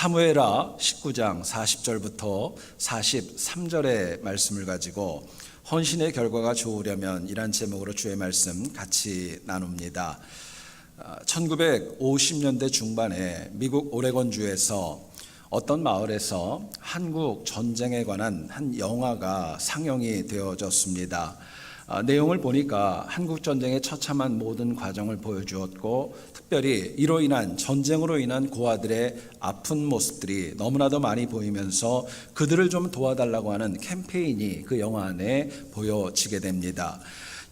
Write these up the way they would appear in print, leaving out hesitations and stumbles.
사무엘하 19장 40절부터 43절의 말씀을 가지고 헌신의 결과가 좋으려면 이란 제목으로 주의 말씀 같이 나눕니다. 1950년대 중반에 미국 오레곤주에서 어떤 마을에서 한국 전쟁에 관한 한 영화가 상영이 되어졌습니다. 내용을 보니까 한국 전쟁의 처참한 모든 과정을 보여주었고, 특별히 이로 인한 전쟁으로 인한 고아들의 아픈 모습들이 너무나도 많이 보이면서 그들을 좀 도와달라고 하는 캠페인이 그 영화 안에 보여지게 됩니다.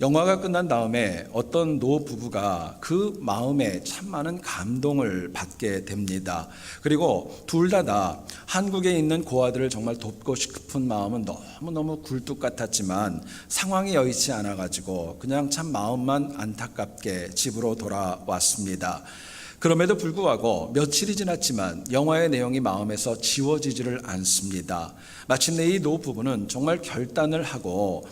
영화가 끝난 다음에 어떤 노부부가 그 마음에 참 많은 감동을 받게 됩니다. 그리고 둘 다 한국에 있는 고아들을 정말 돕고 싶은 마음은 너무너무 굴뚝 같았지만 상황이 여의치 않아가지고 그냥 참 마음만 안타깝게 집으로 돌아왔습니다. 그럼에도 불구하고 며칠이 지났지만 영화의 내용이 마음에서 지워지지를 않습니다. 마침내 이 노부부는 정말 결단을 하고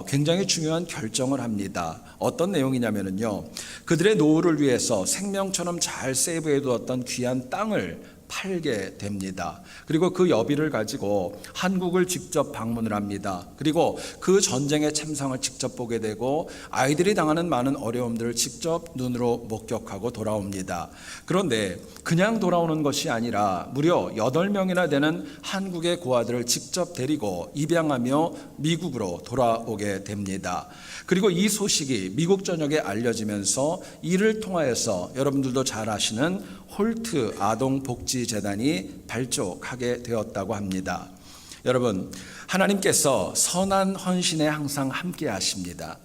굉장히 중요한 결정을 합니다. 어떤 내용이냐면요, 그들의 노후를 위해서 생명처럼 잘 세이브해두었던 귀한 땅을 팔게 됩니다. 그리고 그 여비를 가지고 한국을 직접 방문을 합니다. 그리고 그 전쟁의 참상을 직접 보게 되고 아이들이 당하는 많은 어려움들을 직접 눈으로 목격하고 돌아옵니다. 그런데 그냥 돌아오는 것이 아니라 무려 8명이나 되는 한국의 고아들을 직접 데리고 입양하며 미국으로 돌아오게 됩니다. 그리고 이 소식이 미국 전역에 알려지면서 이를 통하여서 여러분들도 잘 아시는 홀트 아동복지재단이 발족하게 되었다고 합니다. 여러분, 하나님께서 선한 헌신에 항상 함께 하십니다.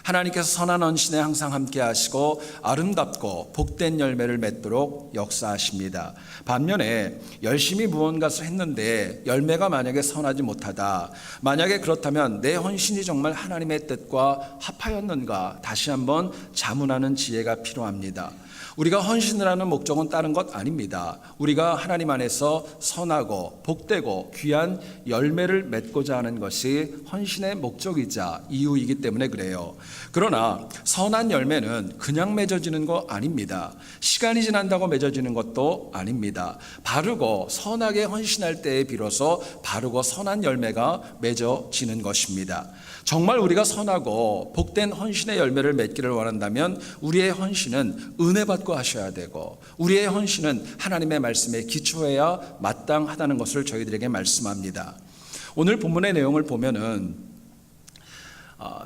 하나님께서 선한 헌신에 항상 함께 하시고 아름답고 복된 열매를 맺도록 역사하십니다. 반면에 열심히 무언가를 했는데 열매가 만약에 선하지 못하다, 만약에 그렇다면 내 헌신이 정말 하나님의 뜻과 합하였는가 다시 한번 자문하는 지혜가 필요합니다. 우리가 헌신을 하는 목적은 다른 것 아닙니다. 우리가 하나님 안에서 선하고 복되고 귀한 열매를 맺고자 하는 것이 헌신의 목적이자 이유이기 때문에 그래요. 그러나 선한 열매는 그냥 맺어지는 거 아닙니다. 시간이 지난다고 맺어지는 것도 아닙니다. 바르고 선하게 헌신할 때에 비로소 바르고 선한 열매가 맺어지는 것입니다. 정말 우리가 선하고 복된 헌신의 열매를 맺기를 원한다면 우리의 헌신은 은혜 받고 하셔야 되고, 우리의 헌신은 하나님의 말씀에 기초해야 마땅하다는 것을 저희들에게 말씀합니다. 오늘 본문의 내용을 보면은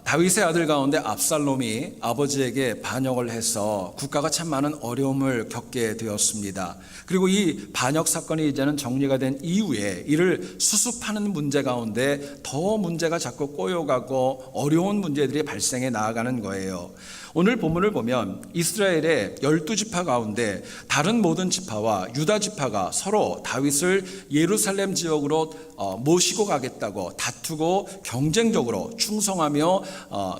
다윗의 아들 가운데 압살롬이 아버지에게 반역을 해서 국가가 참 많은 어려움을 겪게 되었습니다. 그리고 이 반역 사건이 이제는 정리가 된 이후에 이를 수습하는 문제 가운데 더 문제가 자꾸 꼬여가고 어려운 문제들이 발생해 나아가는 거예요. 오늘 본문을 보면 이스라엘의 12지파 가운데 다른 모든 지파와 유다 지파가 서로 다윗을 예루살렘 지역으로 모시고 가겠다고 다투고 경쟁적으로 충성하며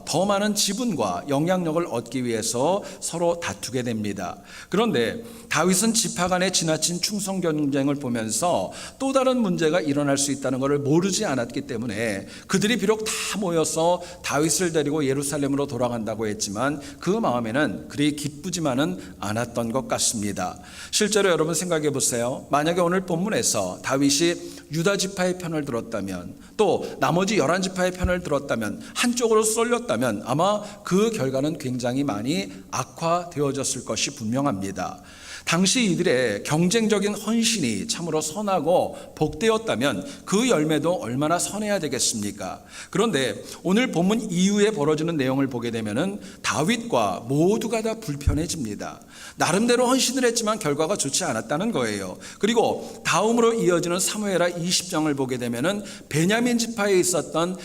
더 많은 지분과 영향력을 얻기 위해서 서로 다투게 됩니다. 그런데 다윗은 지파 간의 지나친 충성 경쟁을 보면서 또 다른 문제가 일어날 수 있다는 것을 모르지 않았기 때문에 그들이 비록 다 모여서 다윗을 데리고 예루살렘으로 돌아간다고 했지만 그 마음에는 그리 기쁘지만은 않았던 것 같습니다. 실제로 여러분 생각해 보세요. 만약에 오늘 본문에서 다윗이 유다 지파의 편을 들었다면, 또 나머지 11지파의 편을 들었다면, 한쪽으로 쏠렸다면 아마 그 결과는 굉장히 많이 악화되어졌을 것이 분명합니다. 당시 이들의 경쟁적인 헌신이 참으로 선하고 복되었다면 그 열매도 얼마나 선해야 되겠습니까? 그런데 오늘 본문 이후에 벌어지는 내용을 보게 되면은 다윗과 모두가 다 불편해집니다. 나름대로 헌신을 했지만 결과가 좋지 않았다는 거예요. 그리고 다음으로 이어지는 사무엘하 20장을 보게 되면은 베냐민 지파에 있었던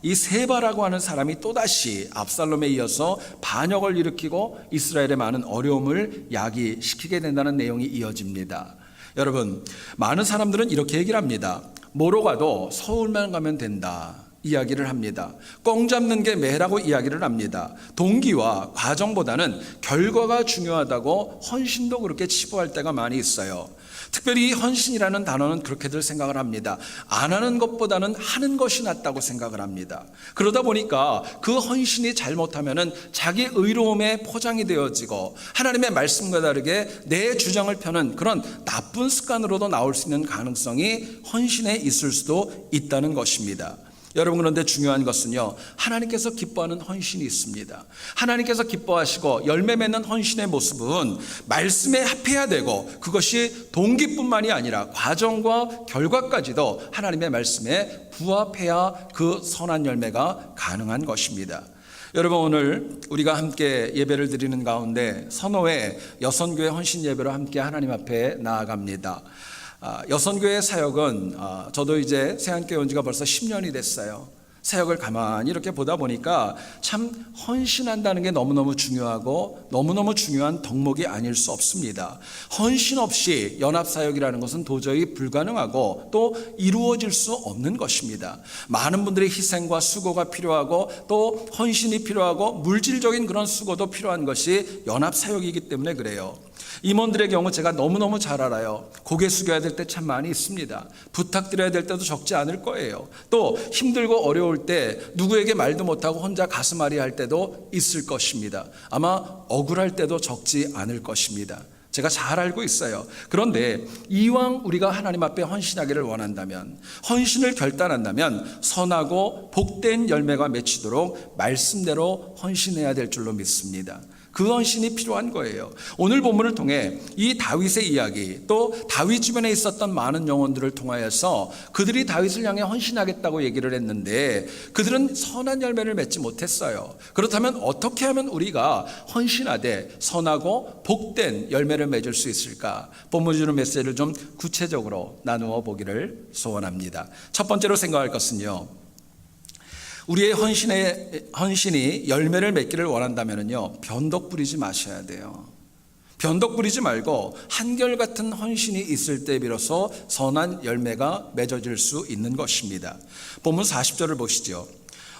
이 세바라고 하는 사람이 또다시 압살롬에 이어서 반역을 일으키고 이스라엘의 많은 어려움을 야기시키게 된다는 내용이 이어집니다. 여러분, 많은 사람들은 이렇게 얘기를 합니다. 뭐로 가도 서울만 가면 된다 이야기를 합니다. 꽁 잡는 게 매라고 이야기를 합니다. 동기와 과정보다는 결과가 중요하다고 헌신도 그렇게 치부할 때가 많이 있어요. 특별히 헌신이라는 단어는 그렇게들 생각을 합니다. 안 하는 것보다는 하는 것이 낫다고 생각을 합니다. 그러다 보니까 그 헌신이 잘못하면은 자기 의로움에 포장이 되어지고 하나님의 말씀과 다르게 내 주장을 펴는 그런 나쁜 습관으로도 나올 수 있는 가능성이 헌신에 있을 수도 있다는 것입니다. 여러분, 그런데 중요한 것은요, 하나님께서 기뻐하는 헌신이 있습니다. 하나님께서 기뻐하시고 열매 맺는 헌신의 모습은 말씀에 합해야 되고, 그것이 동기뿐만이 아니라 과정과 결과까지도 하나님의 말씀에 부합해야 그 선한 열매가 가능한 것입니다. 여러분, 오늘 우리가 함께 예배를 드리는 가운데 선호회 여선교회 헌신 예배로 함께 하나님 앞에 나아갑니다. 여선교회 사역은 저도 이제 새한교회 온 지가 벌써 10년이 됐어요. 사역을 가만히 이렇게 보다 보니까 참 헌신한다는 게 너무너무 중요하고 너무너무 중요한 덕목이 아닐 수 없습니다. 헌신 없이 연합사역이라는 것은 도저히 불가능하고 또 이루어질 수 없는 것입니다. 많은 분들의 희생과 수고가 필요하고 또 헌신이 필요하고 물질적인 그런 수고도 필요한 것이 연합사역이기 때문에 그래요. 임원들의 경우 제가 너무너무 잘 알아요. 고개 숙여야 될 때 참 많이 있습니다. 부탁드려야 될 때도 적지 않을 거예요. 또 힘들고 어려울 때 누구에게 말도 못하고 혼자 가슴앓이 할 때도 있을 것입니다. 아마 억울할 때도 적지 않을 것입니다. 제가 잘 알고 있어요. 그런데 이왕 우리가 하나님 앞에 헌신하기를 원한다면, 헌신을 결단한다면 선하고 복된 열매가 맺히도록 말씀대로 헌신해야 될 줄로 믿습니다. 그 헌신이 필요한 거예요. 오늘 본문을 통해 이 다윗의 이야기, 또 다윗 주변에 있었던 많은 영혼들을 통하여서 그들이 다윗을 향해 헌신하겠다고 얘기를 했는데 그들은 선한 열매를 맺지 못했어요. 그렇다면 어떻게 하면 우리가 헌신하되 선하고 복된 열매를 맺을 수 있을까? 본문이 주는 메시지를 좀 구체적으로 나누어 보기를 소원합니다. 첫 번째로 생각할 것은요, 우리의 헌신이 열매를 맺기를 원한다면요, 변덕 부리지 마셔야 돼요. 변덕 부리지 말고 한결같은 헌신이 있을 때 비로소 선한 열매가 맺어질 수 있는 것입니다. 본문 40절을 보시죠.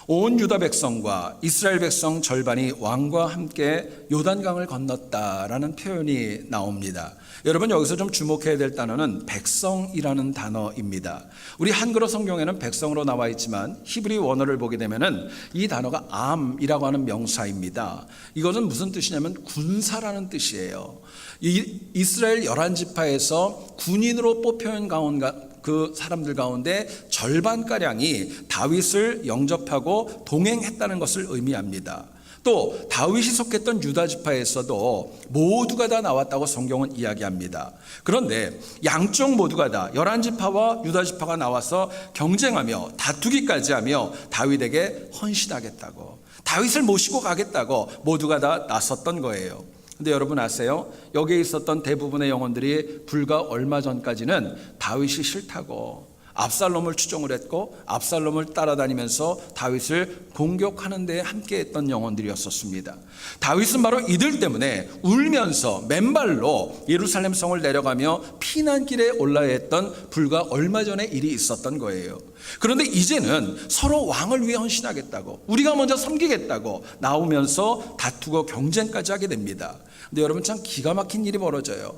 온 유다 백성과 이스라엘 백성 절반이 왕과 함께 요단강을 건넜다라는 표현이 나옵니다. 여러분, 여기서 좀 주목해야 될 단어는 백성이라는 단어입니다. 우리 한글어 성경에는 백성으로 나와 있지만 히브리 원어를 보게 되면은 이 단어가 암이라고 하는 명사입니다. 이것은 무슨 뜻이냐면 군사라는 뜻이에요. 이스라엘 11지파에서 군인으로 뽑혀온 그 사람들 가운데 절반가량이 다윗을 영접하고 동행했다는 것을 의미합니다. 또 다윗이 속했던 유다 지파에서도 모두가 다 나왔다고 성경은 이야기합니다. 그런데 양쪽 모두가 다 11지파와 유다 지파가 나와서 경쟁하며 다투기까지 하며 다윗에게 헌신하겠다고, 다윗을 모시고 가겠다고 모두가 다 나섰던 거예요. 근데 여러분 아세요? 여기에 있었던 대부분의 영혼들이 불과 얼마 전까지는 다윗이 싫다고 압살롬을 추종을 했고 압살롬을 따라다니면서 다윗을 공격하는 데 함께했던 영혼들이었었습니다. 다윗은 바로 이들 때문에 울면서 맨발로 예루살렘 성을 내려가며 피난길에 올라야 했던 불과 얼마 전에 일이 있었던 거예요. 그런데 이제는 서로 왕을 위해 헌신하겠다고, 우리가 먼저 섬기겠다고 나오면서 다투고 경쟁까지 하게 됩니다. 근데 여러분, 참 기가 막힌 일이 벌어져요.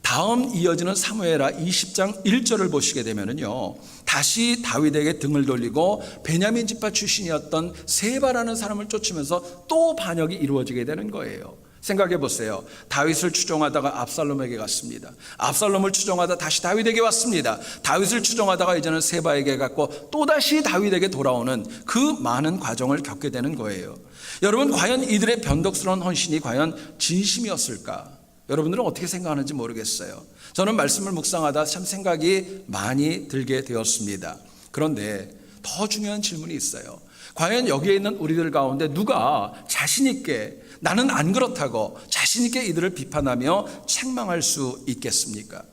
다음 이어지는 사무엘하 20장 1절을 보시게 되면은요, 다시 다윗에게 등을 돌리고 베냐민 지파 출신이었던 세바라는 사람을 쫓으면서 또 반역이 이루어지게 되는 거예요. 생각해 보세요. 다윗을 추종하다가 압살롬에게 갔습니다. 압살롬을 추종하다 다시 다윗에게 왔습니다. 다윗을 추종하다가 이제는 세바에게 갔고 또다시 다윗에게 돌아오는 그 많은 과정을 겪게 되는 거예요. 여러분, 과연 이들의 변덕스러운 헌신이 과연 진심이었을까? 여러분들은 어떻게 생각하는지 모르겠어요. 저는 말씀을 묵상하다 참 생각이 많이 들게 되었습니다. 그런데 더 중요한 질문이 있어요. 과연 여기에 있는 우리들 가운데 누가 자신 있게 나는 안 그렇다고 자신 있게 이들을 비판하며 책망할 수 있겠습니까?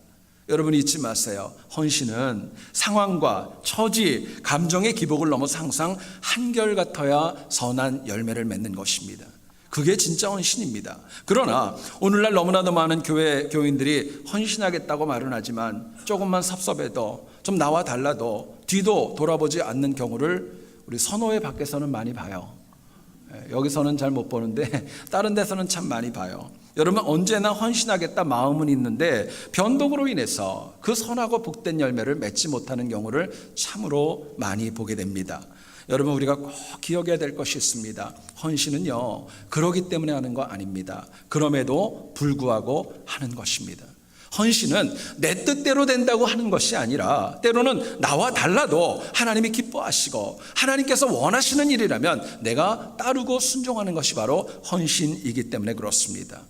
여러분, 잊지 마세요. 헌신은 상황과 처지, 감정의 기복을 넘어서 항상 한결같아야 선한 열매를 맺는 것입니다. 그게 진짜 헌신입니다. 그러나 오늘날 너무나도 많은 교인들이 헌신하겠다고 말은 하지만 조금만 섭섭해도 좀 나와 달라도 뒤도 돌아보지 않는 경우를 우리 선호회 밖에서는 많이 봐요. 여기서는 잘 못 보는데 다른 데서는 참 많이 봐요. 여러분, 언제나 헌신하겠다 마음은 있는데 변덕으로 인해서 그 선하고 복된 열매를 맺지 못하는 경우를 참으로 많이 보게 됩니다. 여러분, 우리가 꼭 기억해야 될 것이 있습니다. 헌신은요, 그러기 때문에 하는 거 아닙니다. 그럼에도 불구하고 하는 것입니다. 헌신은 내 뜻대로 된다고 하는 것이 아니라 때로는 나와 달라도 하나님이 기뻐하시고 하나님께서 원하시는 일이라면 내가 따르고 순종하는 것이 바로 헌신이기 때문에 그렇습니다.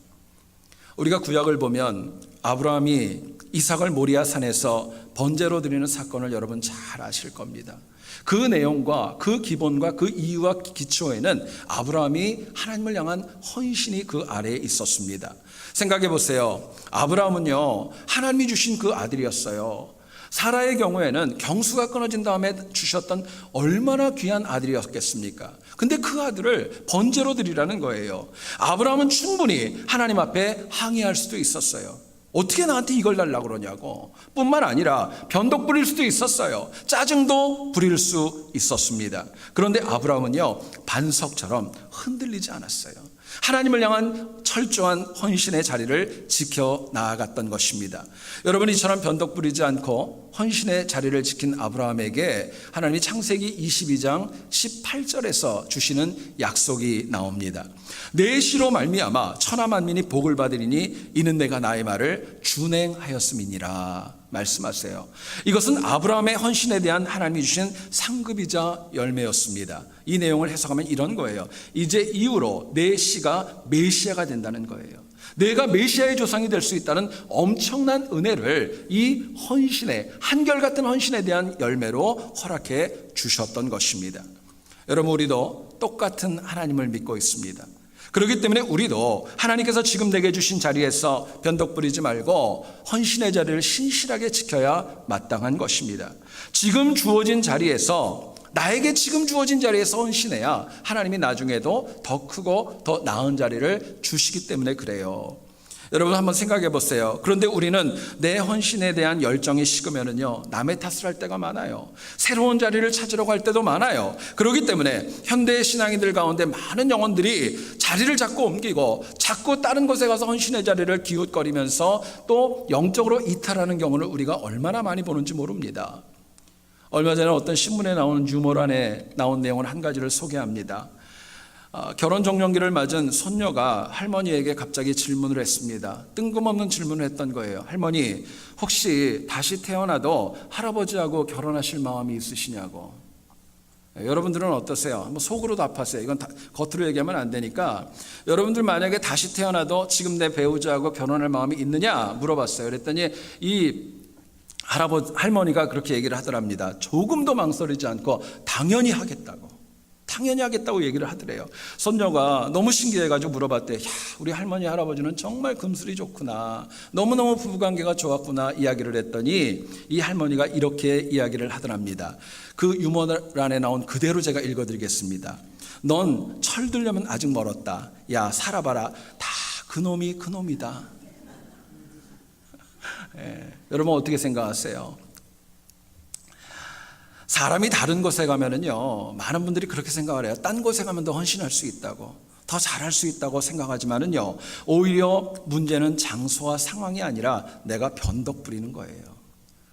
우리가 구약을 보면 아브라함이 이삭을 모리아 산에서 번제로 드리는 사건을 여러분 잘 아실 겁니다. 그 내용과 그 기본과 그 이유와 기초에는 아브라함이 하나님을 향한 헌신이 그 아래에 있었습니다. 생각해 보세요. 아브라함은요, 하나님이 주신 그 아들이었어요. 사라의 경우에는 경수가 끊어진 다음에 주셨던 얼마나 귀한 아들이었겠습니까? 근데 그 아들을 번제로 드리라는 거예요. 아브라함은 충분히 하나님 앞에 항의할 수도 있었어요. 어떻게 나한테 이걸 달라고 그러냐고. 뿐만 아니라 변덕 부릴 수도 있었어요. 짜증도 부릴 수 있었습니다. 그런데 아브라함은요, 반석처럼 흔들리지 않았어요. 하나님을 향한 철저한 헌신의 자리를 지켜 나아갔던 것입니다. 여러분, 이처럼 변덕 부리지 않고 헌신의 자리를 지킨 아브라함에게 하나님이 창세기 22장 18절에서 주시는 약속이 나옵니다. 내 씨로 말미암아 천하 만민이 복을 받으리니 이는 내가 나의 말을 준행하였음이니라 말씀하세요. 이것은 아브라함의 헌신에 대한 하나님이 주신 상급이자 열매였습니다. 이 내용을 해석하면 이런 거예요. 이제 이후로 내 씨가 메시아가 된다는 거예요. 내가 메시아의 조상이 될 수 있다는 엄청난 은혜를 이 헌신에, 한결같은 헌신에 대한 열매로 허락해 주셨던 것입니다. 여러분, 우리도 똑같은 하나님을 믿고 있습니다. 그렇기 때문에 우리도 하나님께서 지금 내게 주신 자리에서 변덕 부리지 말고 헌신의 자리를 신실하게 지켜야 마땅한 것입니다. 지금 주어진 자리에서, 나에게 지금 주어진 자리에서 헌신해야 하나님이 나중에도 더 크고 더 나은 자리를 주시기 때문에 그래요. 여러분, 한번 생각해 보세요. 그런데 우리는 내 헌신에 대한 열정이 식으면은요, 남의 탓을 할 때가 많아요. 새로운 자리를 찾으려고 할 때도 많아요. 그렇기 때문에 현대 신앙인들 가운데 많은 영혼들이 자리를 자꾸 옮기고 자꾸 다른 곳에 가서 헌신의 자리를 기웃거리면서 또 영적으로 이탈하는 경우를 우리가 얼마나 많이 보는지 모릅니다. 얼마 전에 어떤 신문에 나오는 유머란에 나온 내용을 한 가지를 소개합니다. 결혼 정년기를 맞은 손녀가 할머니에게 갑자기 질문을 했습니다. 뜬금없는 질문을 했던 거예요. 할머니, 혹시 다시 태어나도 할아버지하고 결혼하실 마음이 있으시냐고. 여러분들은 어떠세요? 한번 속으로 답하세요. 이건 겉으로 얘기하면 안 되니까. 여러분들 만약에 다시 태어나도 지금 내 배우자하고 결혼할 마음이 있느냐 물어봤어요. 그랬더니 이 할머니가 그렇게 얘기를 하더랍니다. 조금도 망설이지 않고 당연히 하겠다고 얘기를 하더래요. 손녀가 너무 신기해가지고 물어봤대요. 야, 우리 할머니 할아버지는 정말 금슬이 좋구나, 너무너무 부부관계가 좋았구나 이야기를 했더니 이 할머니가 이렇게 이야기를 하더랍니다. 그 유머란에 나온 그대로 제가 읽어드리겠습니다. 넌 철들려면 아직 멀었다. 야, 살아봐라. 다 그놈이다. 여러분, 어떻게 생각하세요? 사람이 다른 곳에 가면은요, 많은 분들이 그렇게 생각을 해요. 딴 곳에 가면 더 헌신할 수 있다고, 더 잘할 수 있다고 생각하지만은요, 오히려 문제는 장소와 상황이 아니라 내가 변덕 부리는 거예요.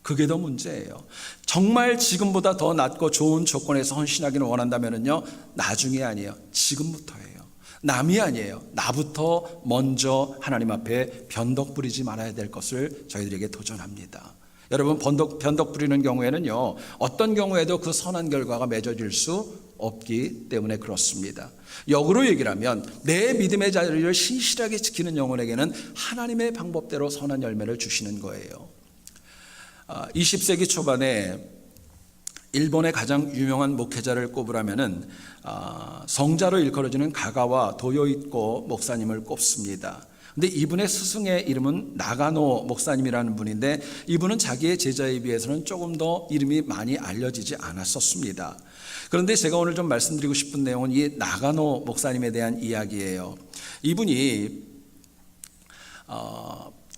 그게 더 문제예요. 정말 지금보다 더 낫고 좋은 조건에서 헌신하기를 원한다면은요, 나중이 아니에요. 지금부터예요. 남이 아니에요. 나부터 먼저 하나님 앞에 변덕 부리지 말아야 될 것을 저희들에게 도전합니다. 여러분, 변덕 부리는 경우에는요, 어떤 경우에도 그 선한 결과가 맺어질 수 없기 때문에 그렇습니다. 역으로 얘기를 하면 내 믿음의 자리를 신실하게 지키는 영혼에게는 하나님의 방법대로 선한 열매를 주시는 거예요. 20세기 초반에 일본의 가장 유명한 목회자를 꼽으라면은 성자로 일컬어지는 가가와 도요이코 목사님을 꼽습니다. 근데 이분의 스승의 이름은 나가노 목사님이라는 분인데 이분은 자기의 제자에 비해서는 조금 더 이름이 많이 알려지지 않았었습니다. 그런데 제가 오늘 좀 말씀드리고 싶은 내용은 이 나가노 목사님에 대한 이야기예요. 이분이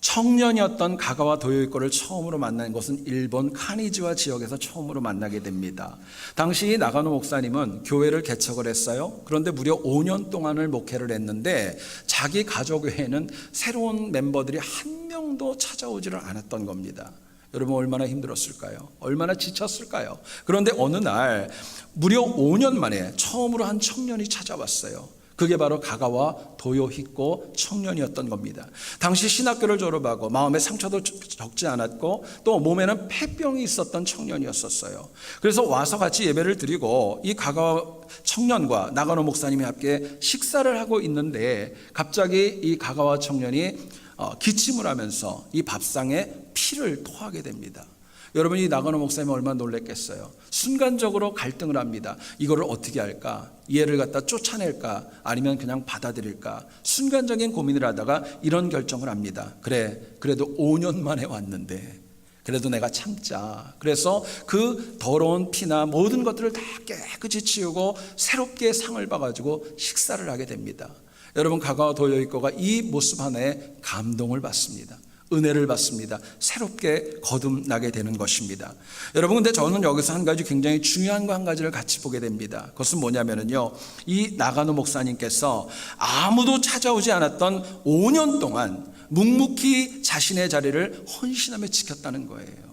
청년이었던 가가와 도요이코를 처음으로 만난 것은 일본 카니지와 지역에서 처음으로 만나게 됩니다. 당시 나가노 목사님은 교회를 개척을 했어요. 그런데 무려 5년 동안을 목회를 했는데 자기 가족 외에는 새로운 멤버들이 한 명도 찾아오지를 않았던 겁니다. 여러분 얼마나 힘들었을까요? 얼마나 지쳤을까요? 그런데 어느 날 무려 5년 만에 처음으로 한 청년이 찾아왔어요. 그게 바로 가가와 도요히코 청년이었던 겁니다. 당시 신학교를 졸업하고 마음의 상처도 적지 않았고 또 몸에는 폐병이 있었던 청년이었었어요. 그래서 와서 같이 예배를 드리고 이 가가와 청년과 나가노 목사님이 함께 식사를 하고 있는데 갑자기 이 가가와 청년이 기침을 하면서 이 밥상에 피를 토하게 됩니다. 여러분 이 나가노 목사님이 얼마나 놀랬겠어요. 순간적으로 갈등을 합니다. 이거를 어떻게 할까? 얘를 갖다 쫓아낼까? 아니면 그냥 받아들일까? 순간적인 고민을 하다가 이런 결정을 합니다. 그래도 5년 만에 왔는데 그래도 내가 참자. 그래서 그 더러운 피나 모든 것들을 다 깨끗이 치우고 새롭게 상을 봐가지고 식사를 하게 됩니다. 여러분 가가와 도요이코가 이 모습 하나에 감동을 받습니다. 은혜를 받습니다. 새롭게 거듭나게 되는 것입니다. 여러분 근데 저는 여기서 한 가지 굉장히 중요한 거 한 가지를 같이 보게 됩니다. 그것은 뭐냐면요, 이 나가노 목사님께서 아무도 찾아오지 않았던 5년 동안 묵묵히 자신의 자리를 헌신하며 지켰다는 거예요.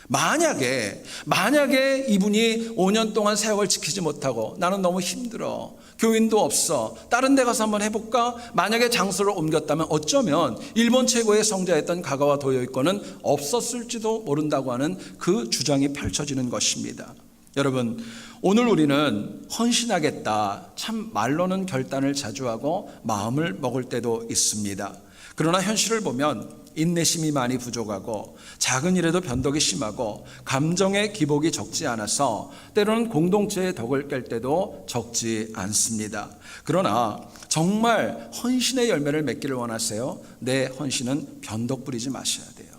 만약에 이분이 5년 동안 사역을 지키지 못하고 나는 너무 힘들어, 교인도 없어, 다른 데 가서 한번 해볼까? 만약에 장소를 옮겼다면 어쩌면 일본 최고의 성자였던 가가와 도요이코는 없었을지도 모른다고 하는 그 주장이 펼쳐지는 것입니다. 여러분 오늘 우리는 헌신하겠다, 참 말로는 결단을 자주 하고 마음을 먹을 때도 있습니다. 그러나 현실을 보면 인내심이 많이 부족하고 작은 일에도 변덕이 심하고 감정의 기복이 적지 않아서 때로는 공동체의 덕을 깰 때도 적지 않습니다. 그러나 정말 헌신의 열매를 맺기를 원하세요? 내 헌신은 변덕 부리지 마셔야 돼요.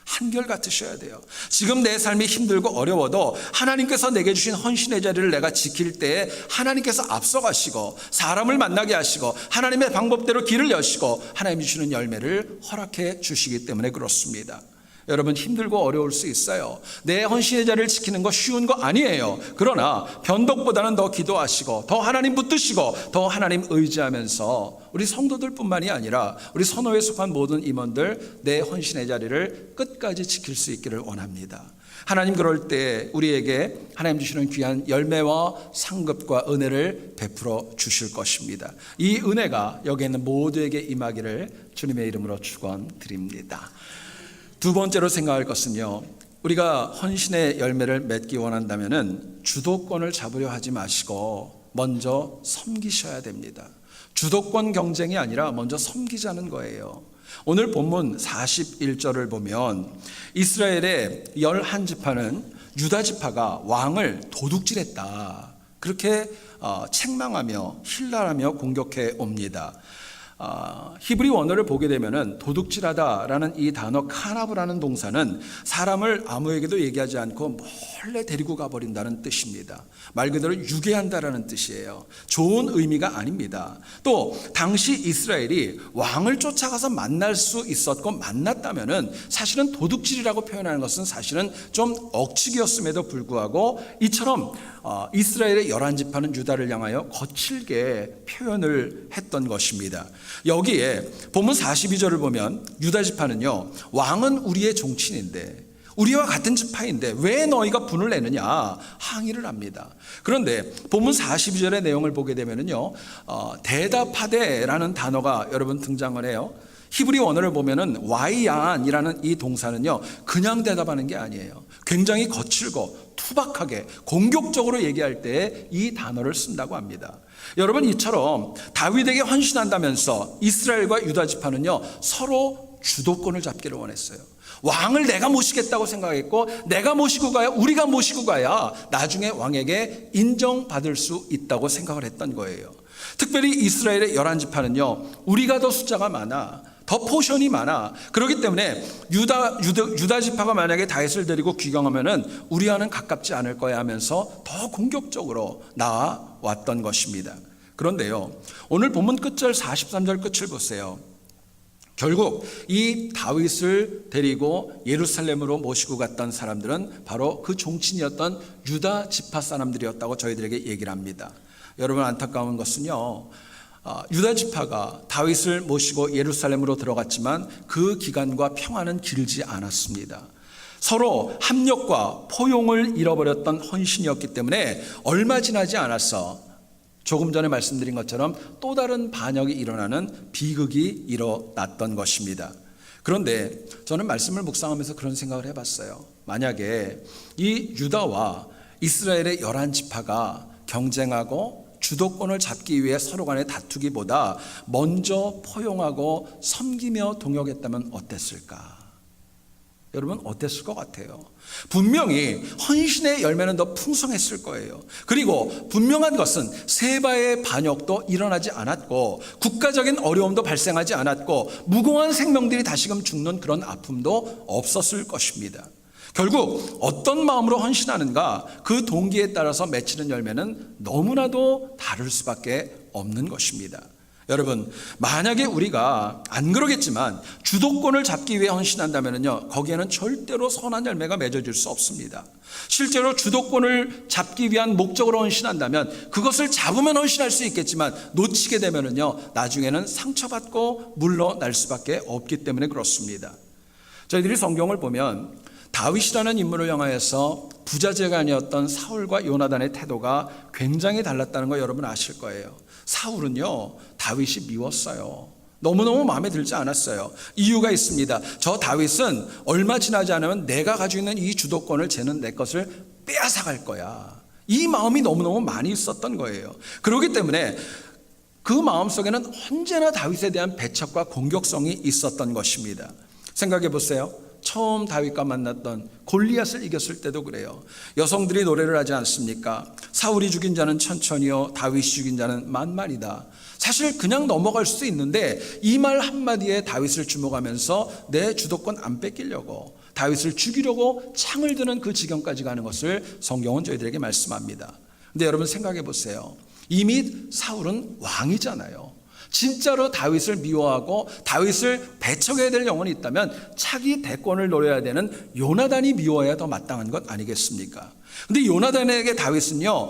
한결같으셔야 돼요. 지금 내 삶이 힘들고 어려워도 하나님께서 내게 주신 헌신의 자리를 내가 지킬 때 하나님께서 앞서가시고 사람을 만나게 하시고 하나님의 방법대로 길을 여시고 하나님이 주시는 열매를 허락해 주시기 때문에 그렇습니다. 여러분 힘들고 어려울 수 있어요. 내 헌신의 자리를 지키는 거 쉬운 거 아니에요. 그러나 변덕보다는 더 기도하시고 더 하나님 붙드시고 더 하나님 의지하면서 우리 성도들뿐만이 아니라 우리 선호에 속한 모든 임원들 내 헌신의 자리를 끝까지 지킬 수 있기를 원합니다. 하나님 그럴 때 우리에게 하나님 주시는 귀한 열매와 상급과 은혜를 베풀어 주실 것입니다. 이 은혜가 여기 있는 모두에게 임하기를 주님의 이름으로 축원드립니다. 두 번째로 생각할 것은요, 우리가 헌신의 열매를 맺기 원한다면 주도권을 잡으려 하지 마시고 먼저 섬기셔야 됩니다. 주도권 경쟁이 아니라 먼저 섬기자는 거예요. 오늘 본문 41절을 보면 이스라엘의 11지파는 유다 지파가 왕을 도둑질했다, 그렇게 책망하며 힐난하며 공격해 옵니다. 히브리 원어를 보게 되면은 도둑질하다라는 이 단어 카나브라는 동사는 사람을 아무에게도 얘기하지 않고 몰래 데리고 가버린다는 뜻입니다. 말 그대로 유괴한다라는 뜻이에요. 좋은 의미가 아닙니다. 또 당시 이스라엘이 왕을 쫓아가서 만날 수 있었고 만났다면은 사실은 도둑질이라고 표현하는 것은 사실은 좀 억측이었음에도 불구하고 이처럼 이스라엘의 11지파는 유다를 향하여 거칠게 표현을 했던 것입니다. 여기에 본문 42절을 보면 유다 지파는요, 왕은 우리의 종친인데 우리와 같은 지파인데 왜 너희가 분을 내느냐 항의를 합니다. 그런데 본문 42절의 내용을 보게 되면요, 대답하되라는 단어가 여러분 등장을 해요. 히브리 원어를 보면은 와이안이라는 이 동사는요, 그냥 대답하는 게 아니에요. 굉장히 거칠고 투박하게 공격적으로 얘기할 때 이 단어를 쓴다고 합니다. 여러분 이처럼 다윗에게 헌신한다면서 이스라엘과 유다 지파는요 서로 주도권을 잡기를 원했어요. 왕을 내가 모시겠다고 생각했고 내가 모시고 가야, 우리가 모시고 가야 나중에 왕에게 인정받을 수 있다고 생각을 했던 거예요. 특별히 이스라엘의 11지파는요 우리가 더 숫자가 많아, 더 포션이 많아. 그렇기 때문에 유다 지파가 만약에 다윗을 데리고 귀경하면은 우리와는 가깝지 않을 거야 하면서 더 공격적으로 나아왔던 것입니다. 그런데요 오늘 본문 끝절 43절 끝을 보세요. 결국 이 다윗을 데리고 예루살렘으로 모시고 갔던 사람들은 바로 그 종친이었던 유다 지파 사람들이었다고 저희들에게 얘기를 합니다. 여러분, 안타까운 것은요, 유다 지파가 다윗을 모시고 예루살렘으로 들어갔지만 그 기간과 평화는 길지 않았습니다. 서로 합력과 포용을 잃어버렸던 헌신이었기 때문에 얼마 지나지 않아서 조금 전에 말씀드린 것처럼 또 다른 반역이 일어나는 비극이 일어났던 것입니다. 그런데 저는 말씀을 묵상하면서 그런 생각을 해봤어요. 만약에 이 유다와 이스라엘의 11지파가 경쟁하고 주도권을 잡기 위해 서로 간에 다투기보다 먼저 포용하고 섬기며 동역했다면 어땠을까? 여러분, 어땠을 것 같아요? 분명히 헌신의 열매는 더 풍성했을 거예요. 그리고 분명한 것은 세바의 반역도 일어나지 않았고 국가적인 어려움도 발생하지 않았고 무고한 생명들이 다시금 죽는 그런 아픔도 없었을 것입니다. 결국 어떤 마음으로 헌신하는가, 그 동기에 따라서 맺히는 열매는 너무나도 다를 수밖에 없는 것입니다. 여러분, 만약에 우리가 안 그러겠지만 주도권을 잡기 위해 헌신한다면요, 거기에는 절대로 선한 열매가 맺어질 수 없습니다. 실제로 주도권을 잡기 위한 목적으로 헌신한다면 그것을 잡으면 헌신할 수 있겠지만 놓치게 되면요, 나중에는 상처받고 물러날 수밖에 없기 때문에 그렇습니다. 저희들이 성경을 보면 다윗이라는 인물을 향하여서 부자재간이었던 사울과 요나단의 태도가 굉장히 달랐다는 거 여러분 아실 거예요. 사울은요, 다윗이 미웠어요. 너무너무 마음에 들지 않았어요. 이유가 있습니다. 저 다윗은 얼마 지나지 않으면 내가 가지고 있는 이 주도권을 쟤는 내 것을 빼앗아갈 거야. 이 마음이 너무너무 많이 있었던 거예요. 그렇기 때문에 그 마음속에는 언제나 다윗에 대한 배척과 공격성이 있었던 것입니다. 생각해 보세요. 처음 다윗과 만났던 골리앗을 이겼을 때도 그래요. 여성들이 노래를 하지 않습니까? 사울이 죽인 자는 천천히요, 다윗이 죽인 자는 만만이다. 사실 그냥 넘어갈 수도 있는데 이 말 한마디에 다윗을 주목하면서 내 주도권 안 뺏기려고, 다윗을 죽이려고 창을 드는 그 지경까지 가는 것을 성경은 저희들에게 말씀합니다. 근데 여러분 생각해 보세요. 이미 사울은 왕이잖아요. 진짜로 다윗을 미워하고 다윗을 배척해야 될 영혼이 있다면 차기 대권을 노려야 되는 요나단이 미워해야 더 마땅한 것 아니겠습니까? 근데 요나단에게 다윗은요,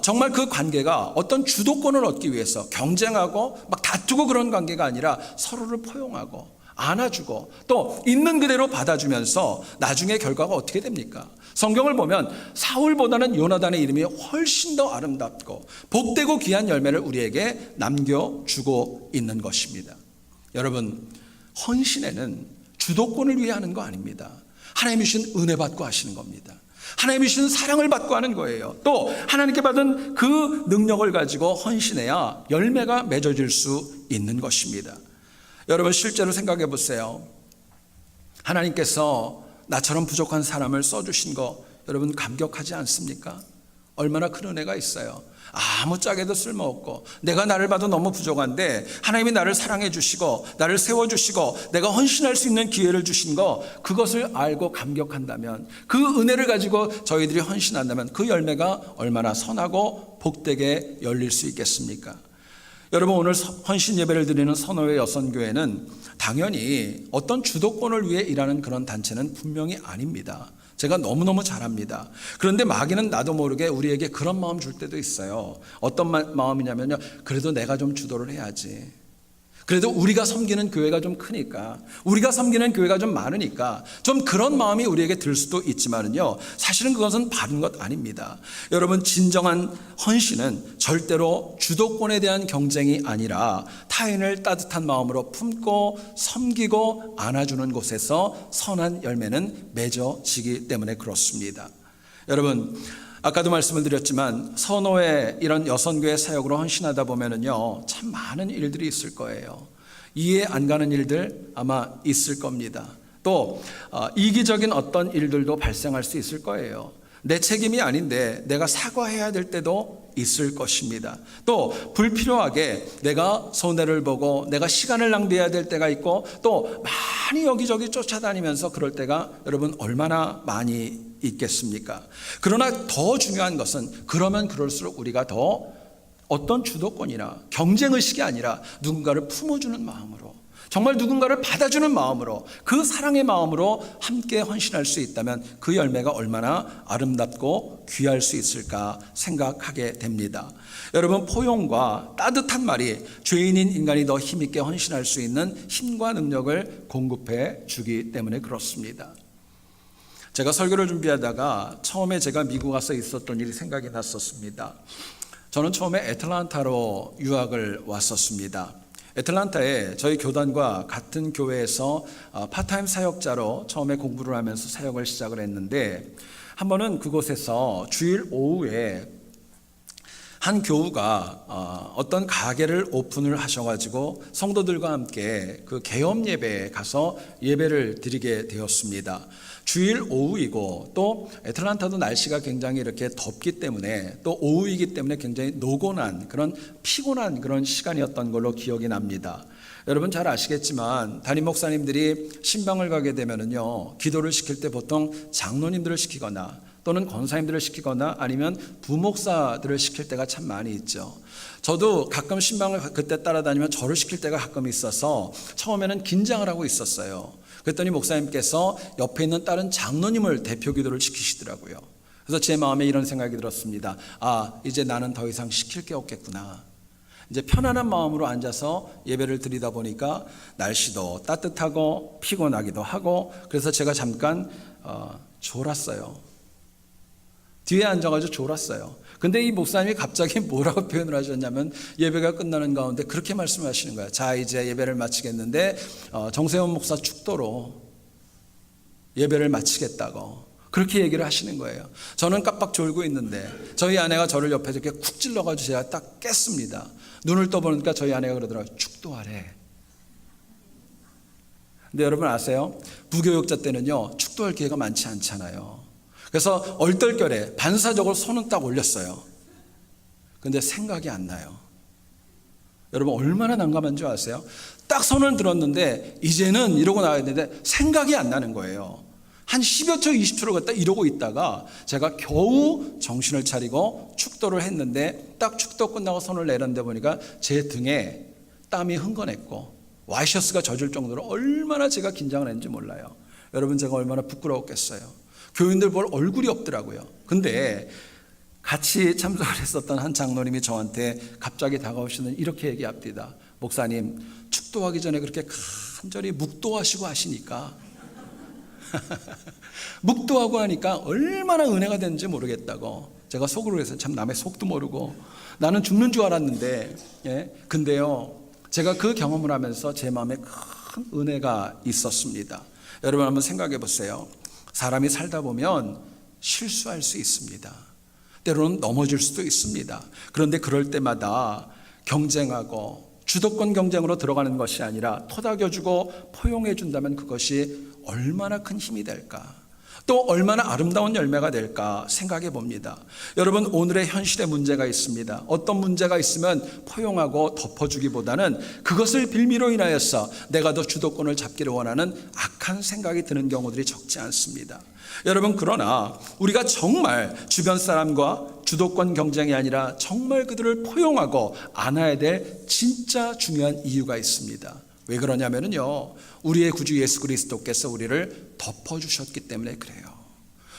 정말 그 관계가 어떤 주도권을 얻기 위해서 경쟁하고 막 다투고 그런 관계가 아니라 서로를 포용하고 안아주고 또 있는 그대로 받아주면서 나중에 결과가 어떻게 됩니까? 성경을 보면 사울보다는 요나단의 이름이 훨씬 더 아름답고 복되고 귀한 열매를 우리에게 남겨주고 있는 것입니다. 여러분, 헌신에는 주도권을 위해 하는 거 아닙니다. 하나님이 주신 은혜 받고 하시는 겁니다. 하나님이 주신 사랑을 받고 하는 거예요. 또 하나님께 받은 그 능력을 가지고 헌신해야 열매가 맺어질 수 있는 것입니다. 여러분, 실제로 생각해 보세요. 하나님께서 나처럼 부족한 사람을 써주신 거 여러분 감격하지 않습니까? 얼마나 큰 은혜가 있어요. 아무짝에도 쓸모없고 내가 나를 봐도 너무 부족한데 하나님이 나를 사랑해 주시고 나를 세워주시고 내가 헌신할 수 있는 기회를 주신 거, 그것을 알고 감격한다면, 그 은혜를 가지고 저희들이 헌신한다면 그 열매가 얼마나 선하고 복되게 열릴 수 있겠습니까? 여러분, 오늘 헌신 예배를 드리는 선호회 여선교회는 당연히 어떤 주도권을 위해 일하는 그런 단체는 분명히 아닙니다. 제가 너무너무 잘 압니다. 그런데 마귀는 나도 모르게 우리에게 그런 마음 줄 때도 있어요. 어떤 마음이냐면요, 그래도 내가 좀 주도를 해야지. 그래도 우리가 섬기는 교회가 좀 크니까, 우리가 섬기는 교회가 좀 많으니까 좀 그런 마음이 우리에게 들 수도 있지만은요, 사실은 그것은 바른 것 아닙니다. 여러분, 진정한 헌신은 절대로 주도권에 대한 경쟁이 아니라 타인을 따뜻한 마음으로 품고 섬기고 안아주는 곳에서 선한 열매는 맺어지기 때문에 그렇습니다. 여러분, 아까도 말씀을 드렸지만 선호회 이런 여선교회 사역으로 헌신하다 보면은요, 참 많은 일들이 있을 거예요. 이해 안 가는 일들 아마 있을 겁니다. 또 이기적인 어떤 일들도 발생할 수 있을 거예요. 내 책임이 아닌데 내가 사과해야 될 때도 있을 것입니다. 또 불필요하게 내가 손해를 보고 내가 시간을 낭비해야 될 때가 있고 또 많이 여기저기 쫓아다니면서 그럴 때가 여러분 얼마나 많이 있겠습니까? 그러나 더 중요한 것은 그러면 그럴수록 우리가 더 어떤 주도권이나 경쟁의식이 아니라 누군가를 품어주는 마음으로, 정말 누군가를 받아주는 마음으로, 그 사랑의 마음으로 함께 헌신할 수 있다면 그 열매가 얼마나 아름답고 귀할 수 있을까 생각하게 됩니다. 여러분, 포용과 따뜻한 말이 죄인인 인간이 더 힘있게 헌신할 수 있는 힘과 능력을 공급해 주기 때문에 그렇습니다. 제가 설교를 준비하다가 처음에 제가 미국 가서 있었던 일이 생각이 났었습니다. 저는 처음에 애틀랜타로 유학을 왔었습니다. 애틀랜타에 저희 교단과 같은 교회에서 파트타임 사역자로 처음에 공부를 하면서 사역을 시작을 했는데, 한 번은 그곳에서 주일 오후에 한 교우가 어떤 가게를 오픈을 하셔가지고 성도들과 함께 그 개업 예배에 가서 예배를 드리게 되었습니다. 주일 오후이고 또 애틀랜타도 날씨가 굉장히 이렇게 덥기 때문에 또 오후이기 때문에 굉장히 노곤한 그런 피곤한 그런 시간이었던 걸로 기억이 납니다. 여러분 잘 아시겠지만 담임 목사님들이 신방을 가게 되면은요, 기도를 시킬 때 보통 장로님들을 시키거나 또는 권사님들을 시키거나 아니면 부목사들을 시킬 때가 참 많이 있죠. 저도 가끔 신방을 그때 따라다니면 저를 시킬 때가 가끔 있어서 처음에는 긴장을 하고 있었어요. 그랬더니 목사님께서 옆에 있는 다른 장로님을 대표 기도를 시키시더라고요. 그래서 제 마음에 이런 생각이 들었습니다. 이제 나는 더 이상 시킬 게 없겠구나. 이제 편안한 마음으로 앉아서 예배를 드리다 보니까 날씨도 따뜻하고 피곤하기도 하고, 그래서 제가 잠깐 졸았어요. 뒤에 앉아가지고 졸았어요. 근데 이 목사님이 갑자기 뭐라고 표현을 하셨냐면, 예배가 끝나는 가운데 그렇게 말씀하시는 거예요. 자, 이제 예배를 마치겠는데 정세훈 목사 축도로 예배를 마치겠다고 그렇게 얘기를 하시는 거예요. 저는 깜빡 졸고 있는데 저희 아내가 저를 옆에서 이렇게 쿡 찔러가지고 제가 딱 깼습니다. 눈을 떠보니까 저희 아내가 그러더라고요. 축도하래. 근데 여러분 아세요? 부교육자 때는요, 축도할 기회가 많지 않잖아요. 그래서 얼떨결에 반사적으로 손은 딱 올렸어요. 근데 생각이 안 나요. 여러분 얼마나 난감한 줄 아세요? 딱 손을 들었는데 이제는 이러고 나와야 되는데 생각이 안 나는 거예요. 한 10여 초 20초를 갖다 이러고 있다가 제가 겨우 정신을 차리고 축도를 했는데, 딱 축도 끝나고 손을 내렸는데 보니까 제 등에 땀이 흥건했고 와이셔츠가 젖을 정도로 얼마나 제가 긴장을 했는지 몰라요. 여러분 제가 얼마나 부끄러웠겠어요. 교인들 볼 얼굴이 없더라고요. 근데 같이 참석을 했었던 한 장로님이 저한테 갑자기 다가오시는 이렇게 얘기합니다. 목사님, 축도하기 전에 그렇게 간절히 묵도하시고 하시니까 묵도하고 하니까 얼마나 은혜가 되는지 모르겠다고. 제가 속으로 해서 참 남의 속도 모르고 나는 죽는 줄 알았는데, 근데요 제가 그 경험을 하면서 제 마음에 큰 은혜가 있었습니다. 여러분 한번 생각해 보세요. 사람이 살다 보면 실수할 수 있습니다. 때로는 넘어질 수도 있습니다. 그런데 그럴 때마다 경쟁하고 주도권 경쟁으로 들어가는 것이 아니라 토닥여주고 포용해 준다면 그것이 얼마나 큰 힘이 될까, 또 얼마나 아름다운 열매가 될까 생각해 봅니다. 여러분 오늘의 현실에 문제가 있습니다. 어떤 문제가 있으면 포용하고 덮어주기보다는 그것을 빌미로 인하여서 내가 더 주도권을 잡기를 원하는 악한 생각이 드는 경우들이 적지 않습니다. 여러분 그러나 우리가 정말 주변 사람과 주도권 경쟁이 아니라 정말 그들을 포용하고 안아야 될 진짜 중요한 이유가 있습니다. 왜 그러냐면요, 우리의 구주 예수 그리스도께서 우리를 덮어주셨기 때문에 그래요.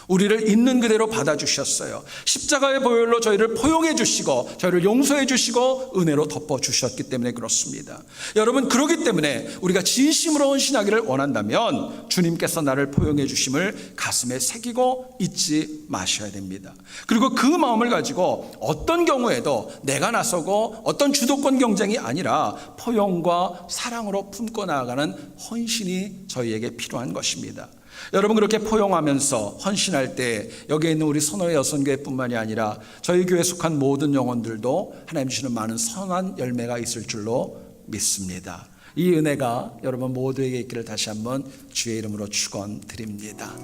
우리를 있는 그대로 받아주셨어요. 십자가의 보혈로 저희를 포용해 주시고 저희를 용서해 주시고 은혜로 덮어주셨기 때문에 그렇습니다. 여러분 그렇기 때문에 우리가 진심으로 헌신하기를 원한다면 주님께서 나를 포용해 주심을 가슴에 새기고 잊지 마셔야 됩니다. 그리고 그 마음을 가지고 어떤 경우에도 내가 나서고 어떤 주도권 경쟁이 아니라 포용과 사랑으로 품고 나아가는 헌신이 저희에게 필요한 것입니다. 여러분 그렇게 포용하면서 헌신할 때 여기에 있는 우리 선호의 여성교회뿐만이 아니라 저희 교회에 속한 모든 영혼들도 하나님 주시는 많은 선한 열매가 있을 줄로 믿습니다. 이 은혜가 여러분 모두에게 있기를 다시 한번 주의 이름으로 축원드립니다.